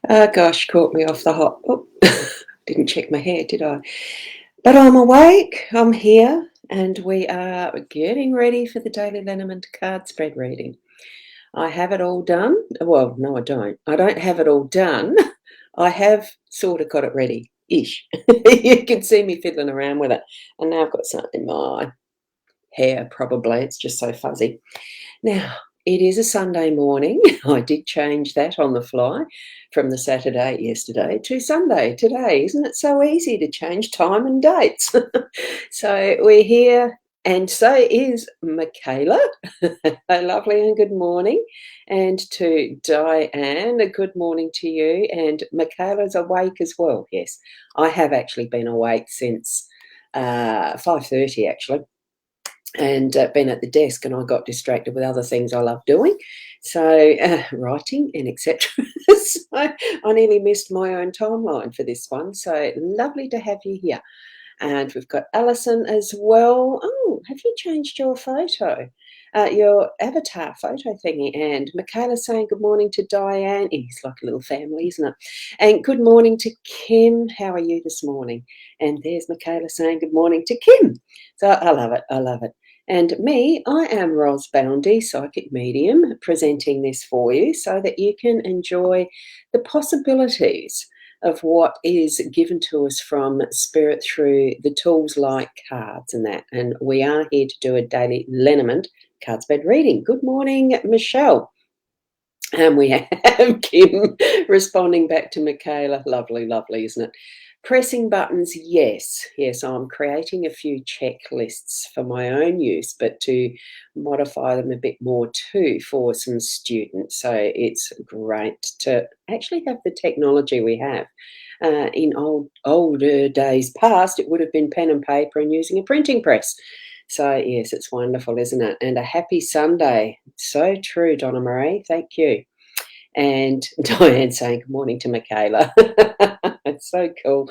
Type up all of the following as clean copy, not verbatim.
Oh gosh, caught me off the hop. Oh, didn't check my hair, did I? But I'm awake, I'm here, and we are getting ready for the daily Lenormand card spread reading. I have it all done. Well, no, I don't. I don't have it all done. I have sort of got it ready ish. You can see me fiddling around with it. And now I've got something in my hair, probably. It's just so fuzzy. Now, it is a Sunday morning. I did change that on the fly from the Saturday yesterday to Sunday today. Isn't it so easy to change time and dates? So we're here, and so is Michaela. Lovely and good morning. And to Diane, a good morning to you. And Michaela's awake as well. Yes, I have actually been awake since 5:30 actually, and been at the desk, and I got distracted with other things I love doing, so writing and etc. So I nearly missed my own timeline for this one. So lovely to have you here. And we've got Alison as well. Oh, have you changed your photo? Your avatar photo thingy. And Michaela saying good morning to Diane. It's like a little family, isn't it? And good morning to Kim. How are you this morning? And there's Michaela saying good morning to Kim. So I love it. I love it. And me, I am Ros Boundy Psychic Medium, presenting this for you so that you can enjoy the possibilities of what is given to us from Spirit through the tools like cards and that. And we are here to do a daily Lenormand card spread reading. Good morning, Michelle. And we have Kim responding back to Michaela. Lovely, lovely, isn't it? Pressing buttons, yes. Yes, I'm creating a few checklists for my own use, but to modify them a bit more too for some students. So it's great to actually have the technology we have. In older days past, it would have been pen and paper and using a printing press. So yes, it's wonderful, isn't it? And a happy Sunday. So true, Donna Marie. Thank you. And Diane saying good morning to Michaela. It's so cool.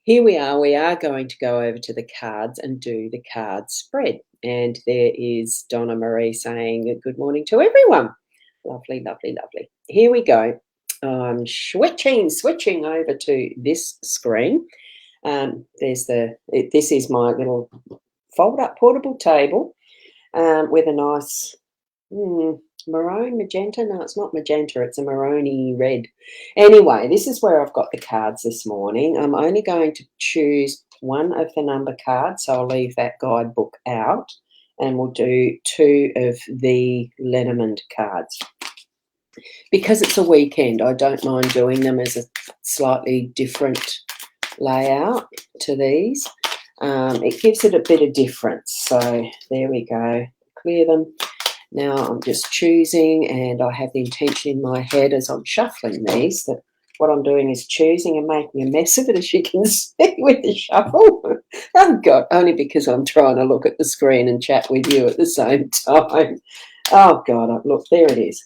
Here we are. We are going to go over to the cards and do the card spread. And there is Donna Marie saying good morning to everyone. Lovely, lovely, lovely. Here we go. I'm switching over to this screen. This is my little fold-up portable table with a nice maroon, magenta. No, it's not magenta. It's a maroony red. Anyway, this is where I've got the cards this morning. I'm only going to choose one of the number cards, so I'll leave that guidebook out, and we'll do two of the Lenormand cards. Because it's a weekend, I don't mind doing them as a slightly different layout to these. It gives it a bit of difference. So there we go. Clear them. Now I'm just choosing, and I have the intention in my head as I'm shuffling these that what I'm doing is choosing and making a mess of it, as you can see with the shuffle. Oh God, only because I'm trying to look at the screen and chat with you at the same time. Oh God, look, there it is.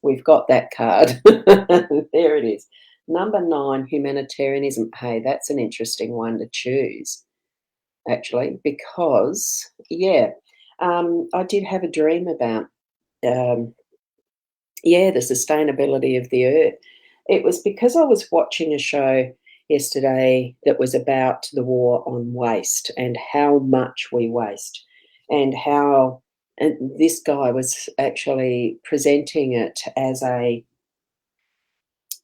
We've got that card. There it is. Number 9, humanitarianism. Hey, that's an interesting one to choose, actually, because, yeah, I did have a dream about, the sustainability of the earth. It was because I was watching a show yesterday that was about the war on waste and how much we waste, and how, and this guy was actually presenting it as a,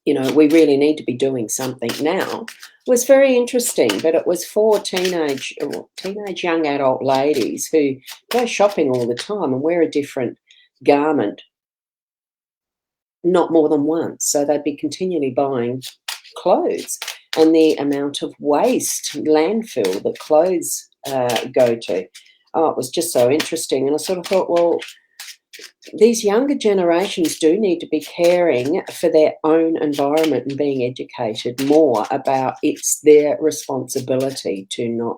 we really need to be doing something now. It was very interesting, but it was for teenage young adult ladies who go shopping all the time and wear a different garment not more than once. So they'd be continually buying clothes, and the amount of waste, landfill that clothes go to. Oh, it was just so interesting. And I sort of thought, well, these younger generations do need to be caring for their own environment and being educated more about it's their responsibility to not,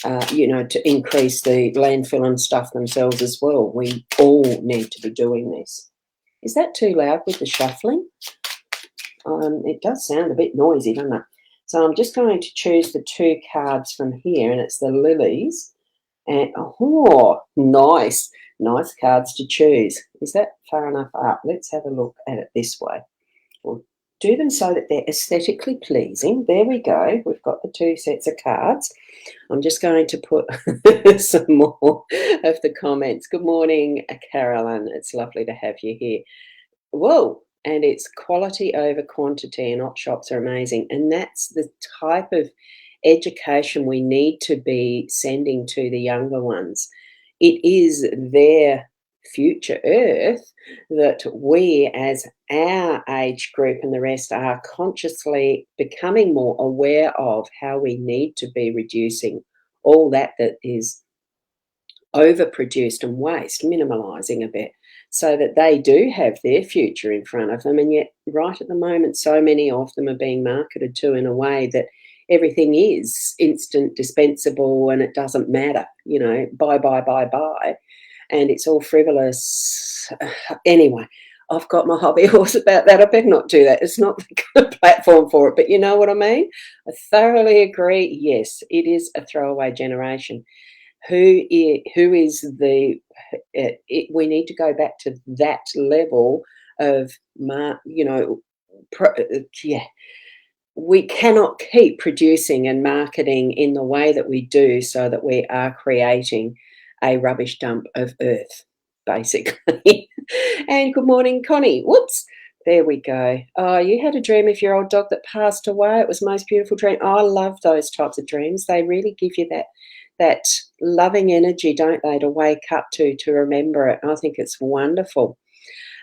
to increase the landfill and stuff themselves as well. We all need to be doing this. Is that too loud with the shuffling? It does sound a bit noisy, doesn't it? So I'm just going to choose the 2 cards from here, and it's the lilies. And, oh, nice cards to choose. Is that far enough up? Let's have a look at it this way. We'll do them so that they're aesthetically pleasing. There we go. We've got the 2 sets of cards. I'm just going to put some more of the comments. Good morning, Carolyn. It's lovely to have you here. Whoa! And it's quality over quantity, and op shops are amazing. And that's the type of education we need to be sending to the younger ones. It is their future earth that we, as our age group and the rest, are consciously becoming more aware of how we need to be reducing all that is overproduced and waste, minimalising a bit so that they do have their future in front of them. And yet, right at the moment, so many of them are being marketed to in a way that everything is instant, dispensable, and it doesn't matter, buy, buy, buy, buy. And it's all frivolous. Anyway, I've got my hobby horse about that. I better not do that. It's not the good platform for it, but you know what I mean? I thoroughly agree. Yes, it is a throwaway generation. We need to go back to that level of, yeah. We cannot keep producing and marketing in the way that we do, so that we are creating a rubbish dump of earth, basically. And good morning, Connie. Whoops. There we go. Oh, you had a dream of your old dog that passed away. It was the most beautiful dream. I love those types of dreams. They really give you that loving energy, don't they, to wake up to remember it. I think it's wonderful.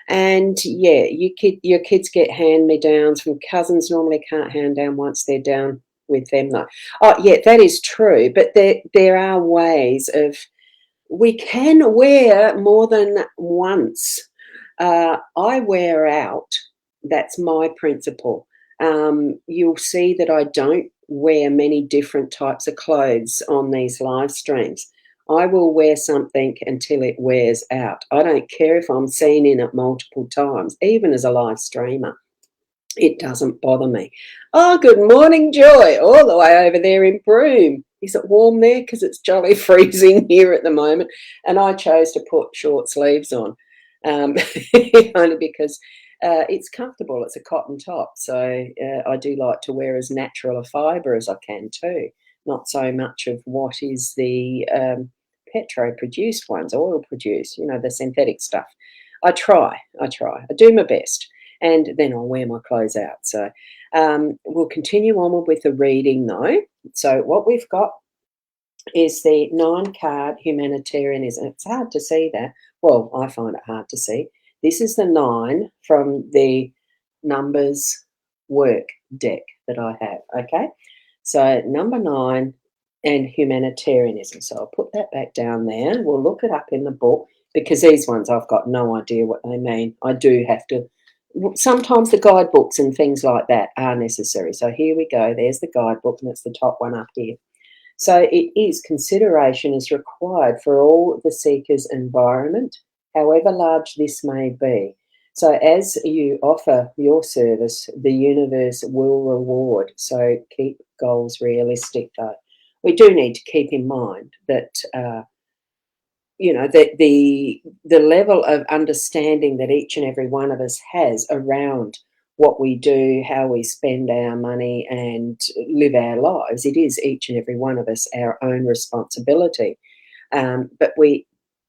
And yeah, your kids get hand-me-downs from cousins. Normally can't hand down once they're down with them, though. Oh, yeah, that is true. But there are ways of, we can wear more than once. I wear out. That's my principle. You'll see that I don't wear many different types of clothes on these live streams. I will wear something until it wears out. I don't care if I'm seen in it multiple times, even as a live streamer. It doesn't bother me. Oh, good morning, Joy, all the way over there in Broome. Is it warm there? Because it's jolly freezing here at the moment. And I chose to put short sleeves on, only because it's comfortable. It's a cotton top. So I do like to wear as natural a fibre as I can too. Not so much of what is the petro-produced ones, oil-produced, the synthetic stuff. I try. I do my best. And then I'll wear my clothes out. So we'll continue onward with the reading, though. So what we've got is the 9-card humanitarianism. It's hard to see that. Well, I find it hard to see. This is the 9 from the numbers work deck that I have, okay? So number 9 and humanitarianism. So I'll put that back down there. We'll look it up in the book, because these ones I've got no idea what they mean. I do have to. Sometimes the guidebooks and things like that are necessary. So here we go. There's the guidebook, and it's the top one up here. So it is, consideration is required for all the seekers' environment, however large this may be. So as you offer your service, the universe will reward. So keep goals realistic, though. We do need to keep in mind that that the level of understanding that each and every one of us has around what we do, how we spend our money and live our lives, it is each and every one of us our own responsibility. But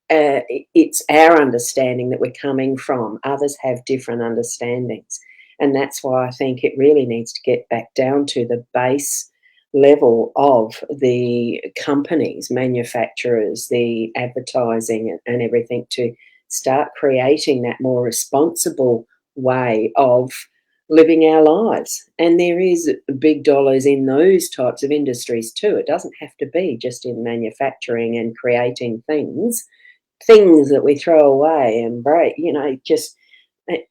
it's our understanding that we're coming from. Others have different understandings. And that's why I think it really needs to get back down to the base level of the companies, manufacturers, the advertising and everything, to start creating that more responsible way of living our lives. And there is big dollars in those types of industries too. It doesn't have to be just in manufacturing and creating things that we throw away and break,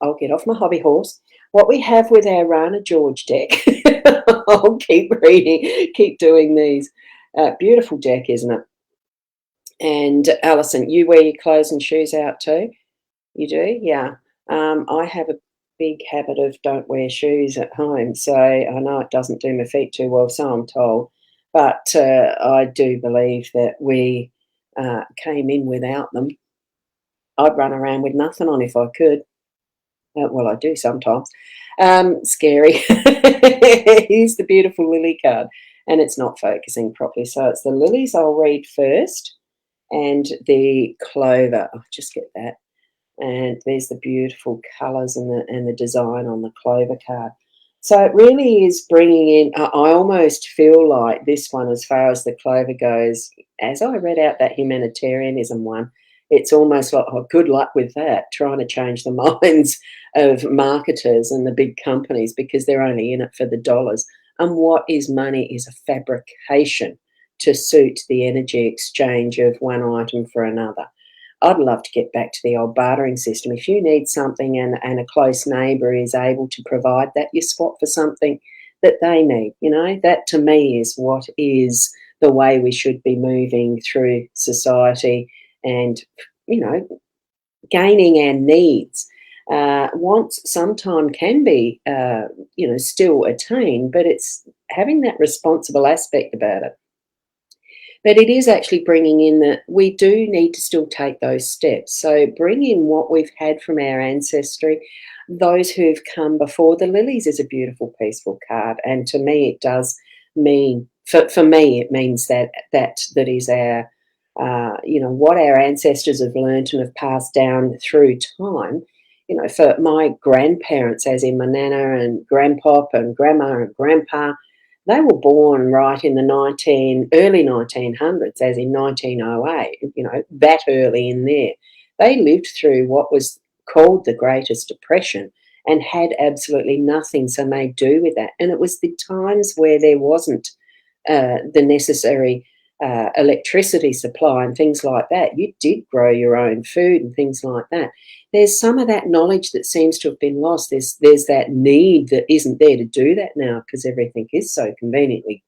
I'll get off my hobby horse. What we have with our Rana George deck, I'll keep reading, keep doing these. Beautiful deck, isn't it? And Alison, you wear your clothes and shoes out too? You do? Yeah. I have a big habit of don't wear shoes at home, so I know it doesn't do my feet too well, so I'm told. But I do believe that we came in without them. I'd run around with nothing on if I could. Well, I do sometimes. Scary. Here's the beautiful lily card, and it's not focusing properly. So it's the lilies I'll read first, and the clover. I'll just get that. And there's the beautiful colours and the design on the clover card. So it really is bringing in, I almost feel like this one, as far as the clover goes, as I read out that humanitarianism one, it's almost like, oh, good luck with that, trying to change the minds of marketers and the big companies because they're only in it for the dollars. And what is money is a fabrication to suit the energy exchange of one item for another. I'd love to get back to the old bartering system. If you need something and a close neighbour is able to provide that, you swap for something that they need. You know, that to me is what is the way we should be moving through society and, you know, gaining our needs. Wants sometimes can be, you know, still attained, but it's having that responsible aspect about it. But it is actually bringing in that we do need to still take those steps. So bring in what we've had from our ancestry, those who've come before. The lilies is a beautiful, peaceful card, and to me, it does mean for me it means that is our you know, what our ancestors have learnt and have passed down through time. You know, for my grandparents, as in my nana and grandpop and grandma and grandpa, they were born right in the early 1900s, as in 1908, you know, that early in there. They lived through what was called the Greatest Depression and had absolutely nothing so made do with that. And it was the times where there wasn't the necessary electricity supply and things like that. You did grow your own food and things like that. There's some of that knowledge that seems to have been lost. There's that need that isn't there to do that now because everything is so conveniently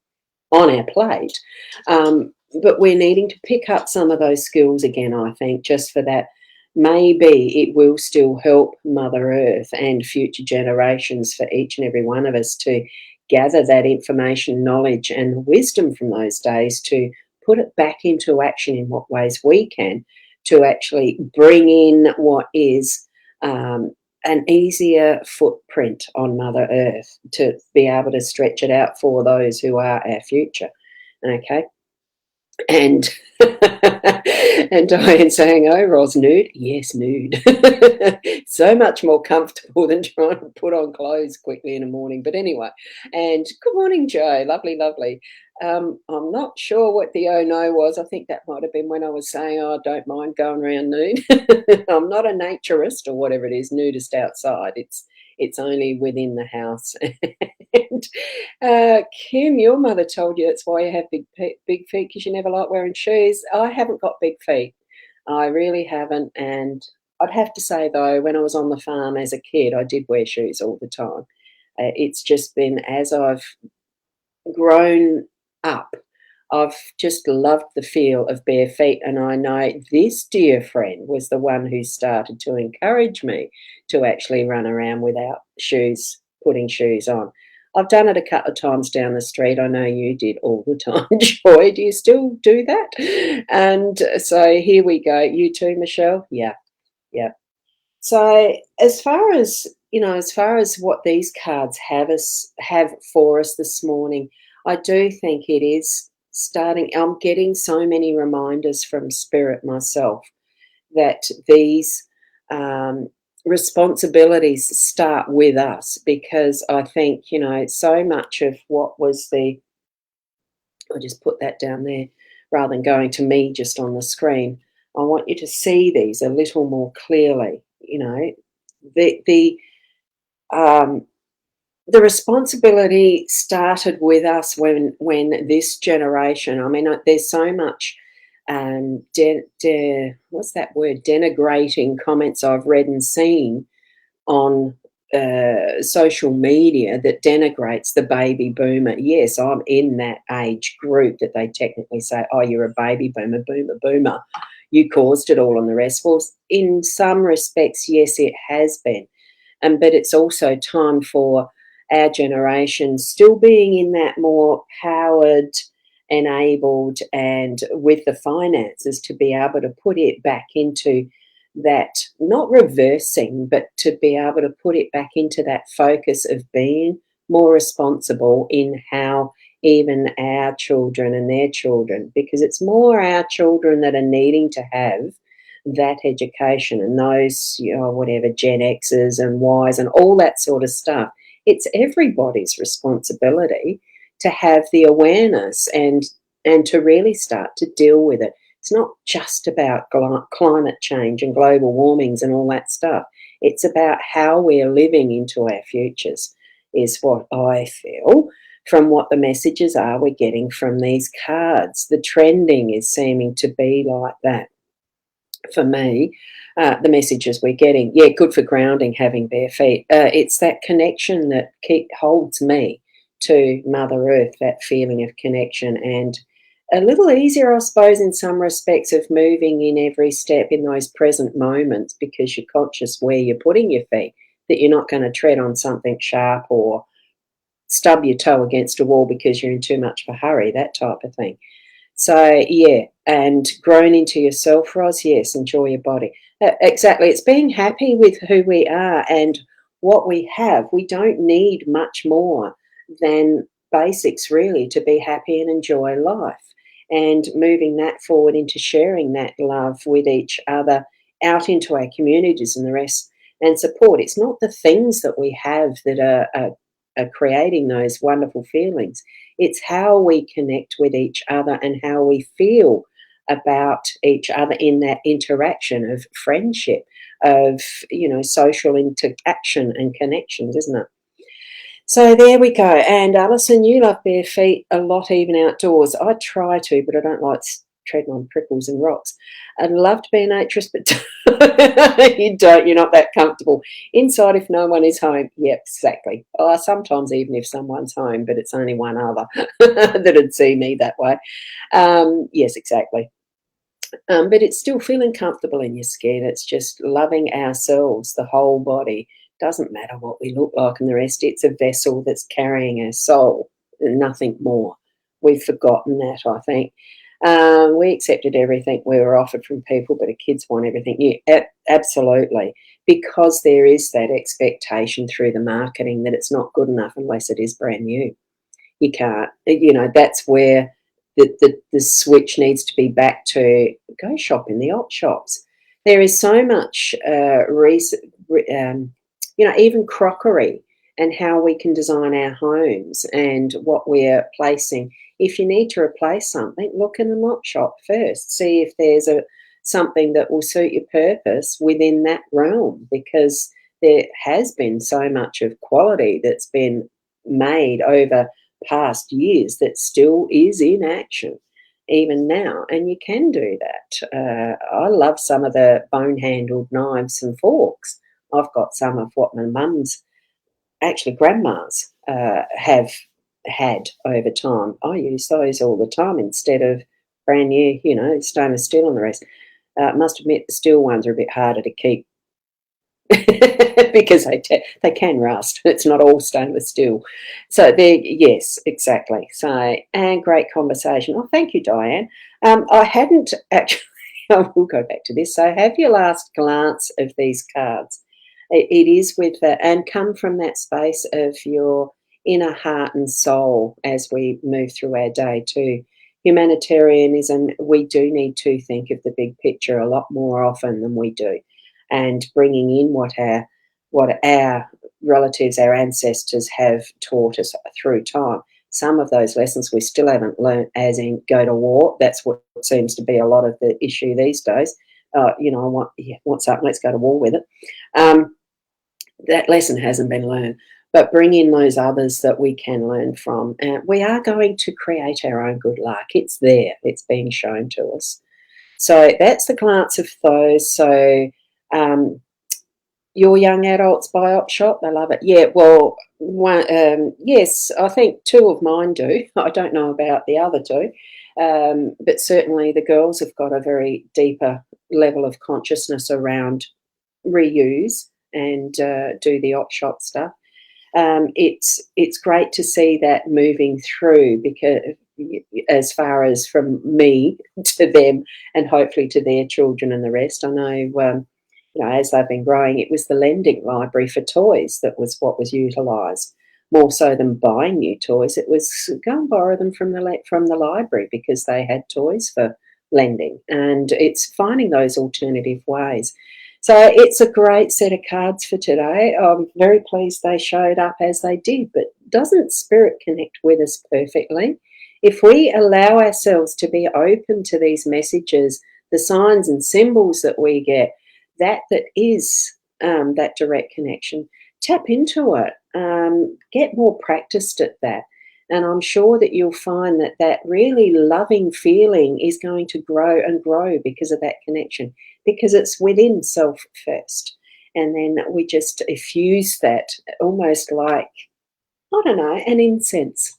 on our plate. But we're needing to pick up some of those skills again, I think, just for that. Maybe it will still help Mother Earth and future generations for each and every one of us to gather that information, knowledge, and wisdom from those days to put it back into action in what ways we can to actually bring in what is an easier footprint on Mother Earth to be able to stretch it out for those who are our future. Okay. And and Diane saying, "Oh, Ros, nude? Yes, nude. So much more comfortable than trying to put on clothes quickly in the morning." But anyway, and good morning, Joe. Lovely, lovely. I'm not sure what the oh no was. I think that might have been when I was saying, "Oh, I don't mind going around nude." I'm not a naturist or whatever it is, nudist outside. It's only within the house. And Kim, your mother told you that's why you have big feet because you never like wearing shoes. I haven't got big feet. I really haven't. And I'd have to say, though, when I was on the farm as a kid, I did wear shoes all the time. It's just been as I've grown up, I've just loved the feel of bare feet. And I know this dear friend was the one who started to encourage me to actually run around without shoes, putting shoes on. I've done it a couple of times down the street. I know you did all the time, Joy. Do you still do that? And so here we go. You too, Michelle? Yeah, yeah. So as far as you know, as far as what these cards have for us this morning, I do think it is starting. I'm getting so many reminders from Spirit myself that these responsibilities start with us because I think, you know, so much of what was I'll just put that down there rather than going to me just on the screen. I want you to see these a little more clearly. You know, the um, the responsibility started with us when this generation. I mean, there's so much what's that word? Denigrating comments I've read and seen on social media that denigrates the baby boomer. Yes, I'm in that age group that they technically say, "Oh, you're a baby boomer, boomer, boomer. You caused it all," and the rest. Well, in some respects, yes, it has been, but it's also time for our generation still being in that more powered, enabled, and with the finances to be able to put it back into that, not reversing, but to be able to put it back into that focus of being more responsible in how even our children and their children, because it's more our children that are needing to have that education, and those, whatever, Gen X's and Y's and all that sort of stuff. It's everybody's responsibility to have the awareness and to really start to deal with it. It's not just about climate change and global warmings and all that stuff. It's about how we're living into our futures, is what I feel from what the messages are we're getting from these cards. The trending is seeming to be like that for me. The messages we're getting, yeah, good for grounding, having bare feet. It's that connection that holds me to Mother Earth, that feeling of connection, and a little easier, I suppose, in some respects, of moving in every step in those present moments, because you're conscious where you're putting your feet, that you're not going to tread on something sharp or stub your toe against a wall because you're in too much of a hurry, that type of thing. So, yeah, and grown into yourself, Ros, yes, enjoy your body. Exactly, it's being happy with who we are and what we have. We don't need much more than basics, really, to be happy and enjoy life. And moving that forward into sharing that love with each other, out into our communities and the rest, and support. It's not the things that we have that are creating those wonderful feelings. It's how we connect with each other and how we feel about each other in that interaction of friendship, of, social interaction and connections, isn't it? So there we go. And Alison, you love bare feet a lot, even outdoors. I try to, but I don't like treading on prickles and rocks. I'd love to be a naturist, but you don't. You're not that comfortable. Inside, if no one is home. Yep, exactly. Sometimes even if someone's home, but it's only one other that'd see me that way. Yes, exactly. But it's still feeling comfortable in your skin. It's just loving ourselves, the whole body. Doesn't matter what we look like and the rest. It's a vessel that's carrying our soul, nothing more. We've forgotten that, I think. We accepted everything we were offered from people, but the kids want everything new. Absolutely. Because there is that expectation through the marketing that it's not good enough unless it is brand new. You can't, that's where the switch needs to be back to go shop in the op shops. There is so much even crockery and how we can design our homes and what we're placing. If you need to replace something, look in an op shop first. See if there's something that will suit your purpose within that realm, because there has been so much of quality that's been made over past years that still is in action even now, and you can do that. I love some of the bone-handled knives and forks. I've got some of what my mum's, actually grandma's, have had over time. I use those all the time instead of brand new, stainless steel and the rest. Must admit the steel ones are a bit harder to keep because they can rust. It's not all stainless steel. So there, yes, exactly. So, and great conversation. Oh, thank you, Diane. I hadn't actually. We'll go back to this. So, have your last glance of these cards. It is with that, and come from that space of your inner heart and soul as we move through our day too. Humanitarianism, we do need to think of the big picture a lot more often than we do, and bringing in what our relatives, our ancestors have taught us through time. Some of those lessons we still haven't learnt, as in go to war. That's what seems to be a lot of the issue these days. I want something, let's go to war with it. That lesson hasn't been learned. But bring in those others that we can learn from. We are going to create our own good luck. It's there. It's being shown to us. So that's the glance of those. So your young adults buy op shop, they love it. Yeah, well, yes, I think two of mine do. I don't know about the other two. But certainly the girls have got a very deeper level of consciousness around reuse and do the op shop stuff. It's great to see that moving through, because as far as from me to them and hopefully to their children and the rest. I know as they've been growing, it was the lending library for toys that was what was utilised. More so than buying new toys, it was go and borrow them from the library because they had toys for lending, and it's finding those alternative ways. So it's a great set of cards for today. I'm very pleased they showed up as they did, but doesn't Spirit connect with us perfectly? If we allow ourselves to be open to these messages, the signs and symbols that we get, that is that direct connection, tap into it, get more practiced at that. And I'm sure that you'll find that that really loving feeling is going to grow and grow because of that connection, because it's within self first. And then we just effuse that almost like, I don't know, an incense.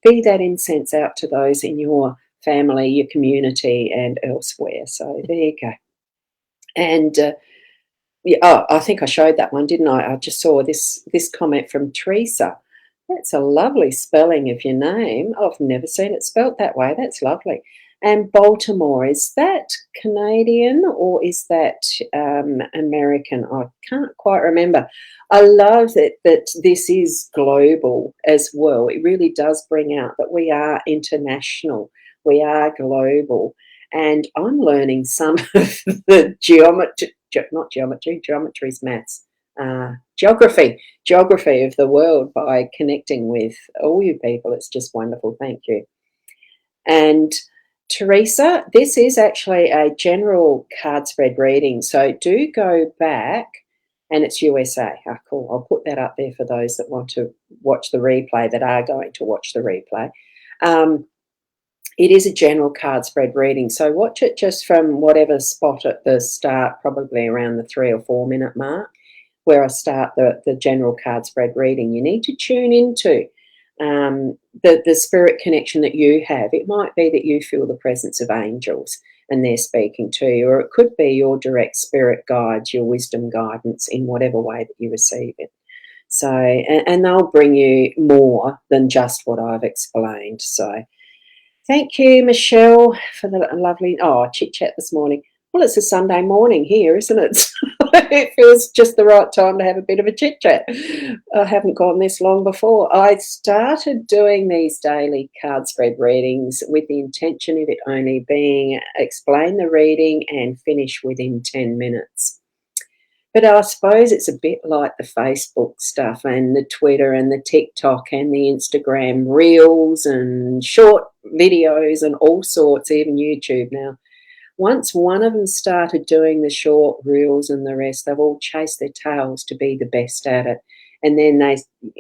Be that incense out to those in your family, your community, and elsewhere. So there you go. And yeah, oh, I think I showed that one, didn't I? I just saw this comment from Teresa. That's a lovely spelling of your name. I've never seen it spelt that way. That's lovely. And Baltimore, is that Canadian or is that American? I can't quite remember. I love that this is global as well. It really does bring out that we are international. We are global. And I'm learning some of the geometry's maths, geography of the world by connecting with all you people. It's just wonderful. Thank you. And Teresa, this is actually a general card spread reading. So do go back, and it's USA. Oh, cool. I'll put that up there for those that want to watch the replay, that are going to watch the replay. It is a general card spread reading, so watch it just from whatever spot at the start, probably around the 3 or 4 minute mark, where I start the general card spread reading. You need to tune into the spirit connection that you have. It might be that you feel the presence of angels and they're speaking to you, or it could be your direct spirit guides, your wisdom guidance in whatever way that you receive it. So, and they'll bring you more than just what I've explained. So thank you, Michelle, for the lovely chit chat this morning. Well, it's a Sunday morning here, isn't it? It feels just the right time to have a bit of a chit chat. I haven't gone this long before. I started doing these daily card spread readings with the intention of it only being explain the reading and finish within 10 minutes. But I suppose it's a bit like the Facebook stuff and the Twitter and the TikTok and the Instagram reels and short videos and all sorts, even YouTube now. Once one of them started doing the short reels and the rest, they've all chased their tails to be the best at it. And then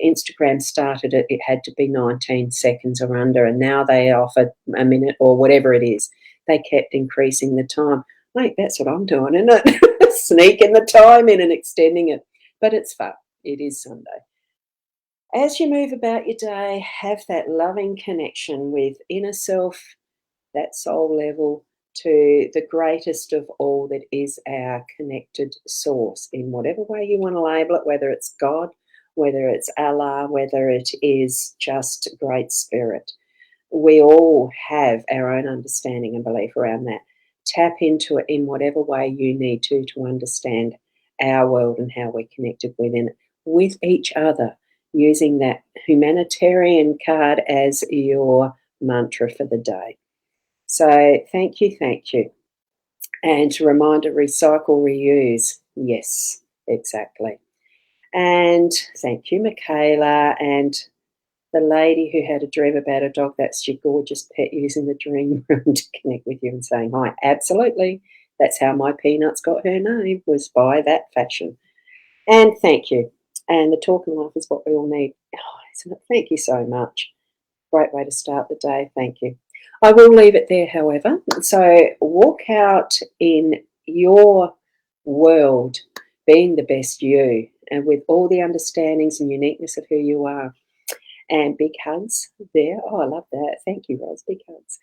Instagram started it, it had to be 19 seconds or under, and now they offer a minute or whatever it is. They kept increasing the time. Mate, that's what I'm doing, isn't it? Sneaking the time in and extending it. But it's fun. It is Sunday. As you move about your day, have that loving connection with inner self, that soul level, to the greatest of all that is our connected source in whatever way you want to label it, whether it's God, whether it's Allah, whether it is just Great Spirit. We all have our own understanding and belief around that. Tap into it in whatever way you need to understand our world and how we're connected within it, with each other, using that humanitarian card as your mantra for the day. So thank you. And a reminder, recycle, reuse. Yes, exactly. And thank you, Michaela. And the lady who had a dream about a dog, that's your gorgeous pet, using the dream room to connect with you and saying hi. Absolutely. That's how my Peanuts got her name, was by that fashion. And thank you. And the talking life is what we all need. Oh, isn't it? Thank you so much. Great way to start the day. Thank you. I will leave it there, however. So walk out in your world being the best you, and with all the understandings and uniqueness of who you are. And big hugs there. Oh, I love that. Thank you, Ros. Big hugs.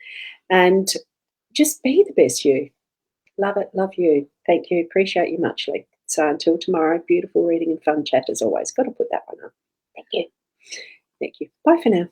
And just be the best you. Love it. Love you. Thank you. Appreciate you muchly. So until tomorrow, beautiful reading and fun chat as always. Got to put that one up. Thank you. Thank you. Bye for now.